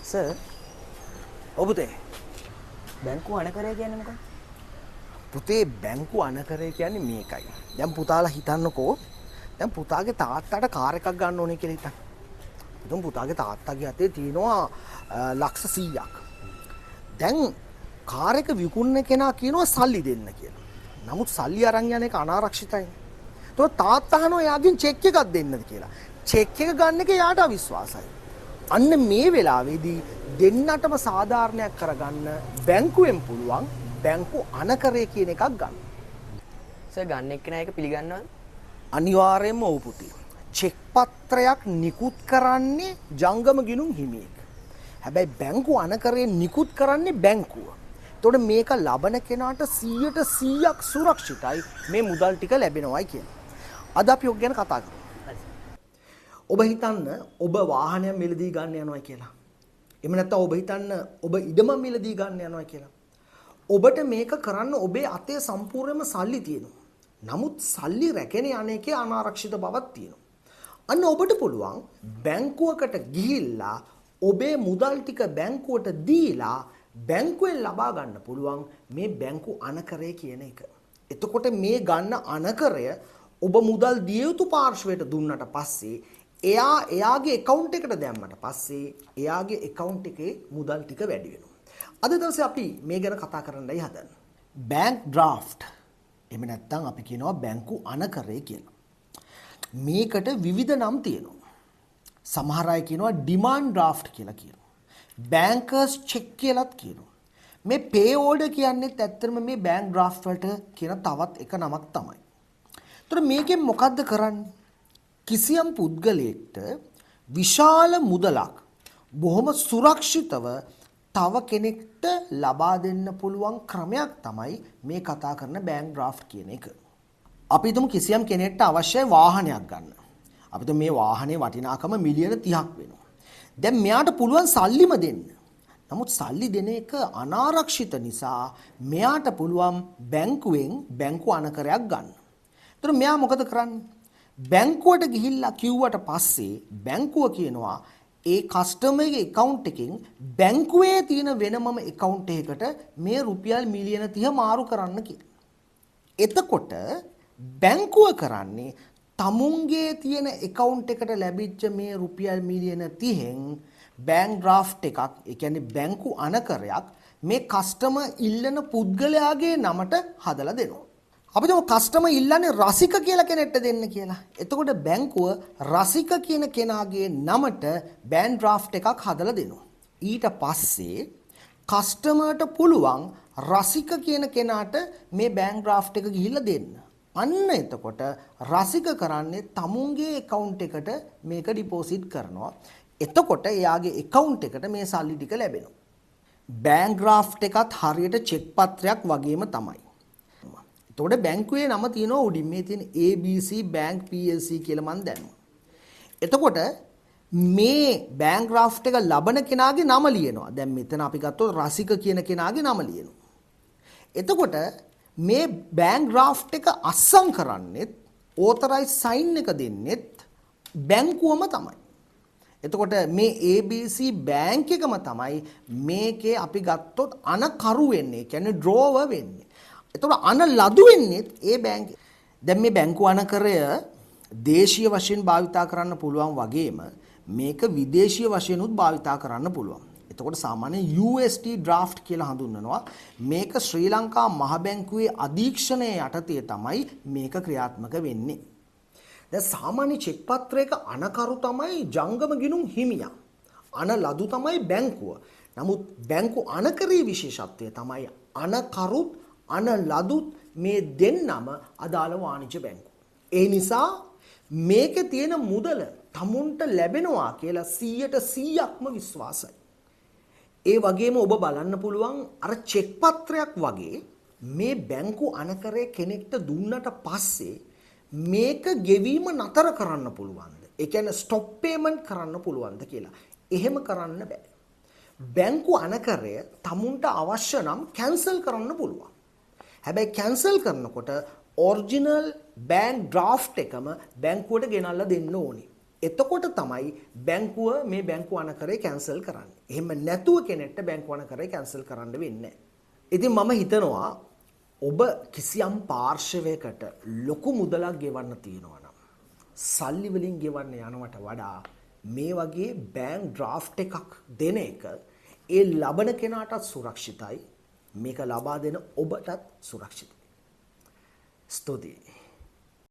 Sir ඔබතේ බැංකුව අනකරය කියන්නේ මොකක්ද? පුතේ බැංකු අනකරය කියන්නේ මේකයි. දැන් පුතාලා හිතන්නකෝ දැන් පුතාගේ තාත්තාට කාර් එකක් ගන්න ඕනේ කියලා හිතන්න. හිතමු පුතාගේ තාත්තාගේ අතේ තියෙනවා ලක්ෂ 100ක්. දැන් කාර් එක විකුණන කෙනා කියනවා සල්ලි දෙන්න කියලා. නමුත් සල්ලි අරන් යන එක අනාරක්ෂිතයි. તો තාත්තා අහනවා එයාගෙන් චෙක් එකක් දෙන්නද කියලා. චෙක් එක ගන්න එක යාට අවිශ්වාසයි. අන්න මේ වෙලාවේදී දෙන්නටම සාධාරණයක් කරගන්න බැංකුවෙන් පුළුවන් බැංකු අනකරය කියන එකක් ගන්න. සර් ගන්න එක්කෙනා එක පිළිගන්නවද? අනිවාර්යයෙන්ම ඔව් පුතේ. චෙක් පත්‍රයක් නිකුත් කරන්නේ ජංගම ගිණුම් හිමියෙක්. හැබැයි බැංකු අනකරය නිකුත් කරන්නේ බැංකුව. එතකොට මේක ලබන කෙනාට 100% සුරක්ෂිතයි මේ මුදල් ටික ලැබෙනවයි කියන. අද අපි ඔක් ගැන කතා කරමු. ඔබ හිතන්න ඔබ වාහනයක් මිලදී ගන්න යනවා කියලා. එහෙම නැත්නම් ඔබ හිතන්න ඔබ ඉඩම මිලදී ගන්න යනවා කියලා. ඔබට මේක කරන්න ඔබේ අතේ සම්පූර්ණයෙන්ම සල්ලි තියෙනවා. නමුත් සල්ලි රැකෙන අනේකේ අනාරක්ෂිත බවක් තියෙනවා. අන්න ඔබට පුළුවන් බැංකුවකට ගිහිල්ලා ඔබේ මුදල් ටික බැංකුවට දීලා බැංකුවෙන් ලබා ගන්න පුළුවන් මේ බැංකු අනකරය කියන එක. එතකොට මේ ගන්න අනකරය ඔබ මුදල් දිය යුතු පාර්ශ්වයට දුන්නට පස්සේ එයාගේ account එකට දැම්මට පස්සේ එයාගේ account එකේ මුදල් ටික වැඩි වෙනවා. අද දවසේ අපි මේ ගැන කතා කරන්නයි හදන්නේ. bank draft. එහෙම නැත්නම් අපි කියනවා බැංකු අනකරය කියලා. මේකට විවිධ නම් තියෙනවා. සමහර අය කියනවා demand draft කියලා කියනවා. bankers check කියලාත් කියනවා. මේ pay order කියන්නේත් ඇත්තටම මේ bank draft වලට කියන තවත් එක නමක් තමයි. ඒතර මේකෙන් මොකද්ද කරන්නේ? කිසියම් පුද්ගලයෙක්ට විශාල මුදලක් බොහොම සුරක්ෂිතව තව කෙනෙක්ට ලබා දෙන්න පුළුවන් ක්‍රමයක් තමයි මේ කතා කරන බැංක් ඩ්‍රාෆ්ට් කියන එක. අපි හිතමු කිසියම් කෙනෙක්ට අවශ්‍යයි වාහනයක් ගන්න. අපි හිතමු මේ වාහනේ වටිනාකම මිලියන 30ක් වෙනවා. දැන් මෙයාට පුළුවන් සල්ලිම දෙන්න. නමුත් සල්ලි දෙන එක අනාරක්ෂිත නිසා මෙයාට පුළුවන් බැංකුවෙන් බැංකු අනකරයක් ගන්න. ඒතර මෙයා මොකද කරන්නේ? බැංකුවට ගිහිල්ලා කිව්වට පස්සේ බැංකුව කියනවා ඒ කස්ටමර්ගේ account එකෙන් බැංකුවේ තියෙන වෙනමම account එකකට මේ රුපියල් මිලියන 30 මාරු කරන්න කියලා. එතකොට බැංකුව කරන්නේ තමුන්ගේ තියෙන account එකට ලැබිච්ච මේ රුපියල් මිලියන 30න් bank draft එකක්, ඒ කියන්නේ බැංකු අනකරයක් මේ කස්ටමර් ඉල්ලන පුද්ගලයාගේ නමට හදලා දෙනවා. අපි දැන් කස්ටමර් ඉල්ලන්නේ රසික කියලා කෙනෙක්ට දෙන්න කියලා. එතකොට බැංකුව රසික කියන කෙනාගේ නමට බෑන් ඩ්‍රාෆ්ට් එකක් හදලා දෙනවා. ඊට පස්සේ කස්ටමර්ට පුළුවන් රසික කියන කෙනාට මේ බෑන් ඩ්‍රාෆ්ට් එක ගිහිල්ලා දෙන්න. අන්න එතකොට රසික කරන්නේ තමුන්ගේ account එකට මේක ඩිපොසිට් කරනවා. එතකොට එයාගේ account එකට මේ සල්ලි ටික ලැබෙනවා. බෑන් ඩ්‍රාෆ්ට් එකත් හරියට චෙක් පත්‍රයක් වගේම තමයි. එතකොට බැංකුවේ නම තියෙනවා උඩින් මේ තියෙන ABC Bank PLC කියලා මම දැම්මා. එතකොට මේ බැංක් ඩ්‍රාෆ්ට් එක ලබන කෙනාගේ නම ලියනවා. දැන් මෙතන අපි ගත්තොත් රසික කියන කෙනාගේ නම ලියනවා. එතකොට මේ බැංක් ඩ්‍රාෆ්ට් එක අස්සම් කරන්නේත් ඕතරයිස් සයින් එක දෙන්නෙත් බැංකුවම තමයි. එතකොට මේ ABC බැංක් එකම තමයි මේකේ අපි ගත්තොත් අනකරු වෙන්නේ. කියන්නේ ඩ්‍රෝවර් වෙන්නේ. එතකොට අන ලදු වෙන්නේ ඒ බැංක්. දැන් මේ බැංකු අනකරය දේශීය වශයෙන් භාවිතා කරන්න පුළුවන් වගේම මේක විදේශීය වශයෙන් උත් භාවිතා කරන්න පුළුවන්. එතකොට සාමාන්‍ය USD draft කියලා හඳුන්වනවා. මේක ශ්‍රී ලංකා මහ බැංකුවේ අධීක්ෂණයේ යටතේ තමයි මේක ක්‍රියාත්මක වෙන්නේ. දැන් සාමාන්‍ය චෙක් පත්‍රයක අනකරු තමයි ජංගම ගිණුම් හිමියා. අන ලදු තමයි බැංකුව. නමුත් බැංකු අනකරයේ විශේෂත්වය තමයි අනකරුත් අන ලදුත් මේ දෙන්නම අදාළ වාණිජ්‍ය බැංකු. ඒ නිසා මේකේ තියෙන මුදල තමුන්ට ලැබෙනවා කියලා 100%ක්ම විශ්වාසයි. ඒ වගේම ඔබ බලන්න පුළුවන් අර චෙක් පත්‍රයක් වගේ මේ බැංකු අනකරය කෙනෙක්ට දුන්නට පස්සේ මේක ගෙවීම නතර කරන්න පුළුවන්ද? ඒ කියන්නේ ස්ටොප් පේමන්ට් කරන්න පුළුවන්ද කියලා. එහෙම කරන්න බෑ. බැංකු අනකරය තමුන්ට අවශ්‍ය නම් කැන්සල් කරන්න පුළුවන්. හැබැයි කැන්සල් කරනකොට ඔරිජිනල් බැංක් ඩ්‍රාෆ්ට් එකම බැංකුවට ගෙනල්ලා දෙන්න ඕනේ. එතකොට තමයි බැංකුව මේ බැංකු අනකරේ කැන්සල් කරන්නේ. එහෙම නැතුව කෙනෙක්ට බැංකු අනකරේ කැන්සල් කරන්න වෙන්නේ නැහැ. ඉතින් මම හිතනවා ඔබ කිසියම් පාර්ශවයකට ලොකු මුදලක් ගෙවන්න තියෙනවා නම් සල්ලි වලින් ගෙවන්න යනවට වඩා මේ වගේ බැංක් ඩ්‍රාෆ්ට් එකක් දෙන එක ඒ ලබන කෙනාටත් සුරක්ෂිතයි මේක ලබා දෙන ඔබටත් සුරක්ෂිතයි. ස්තුතියි.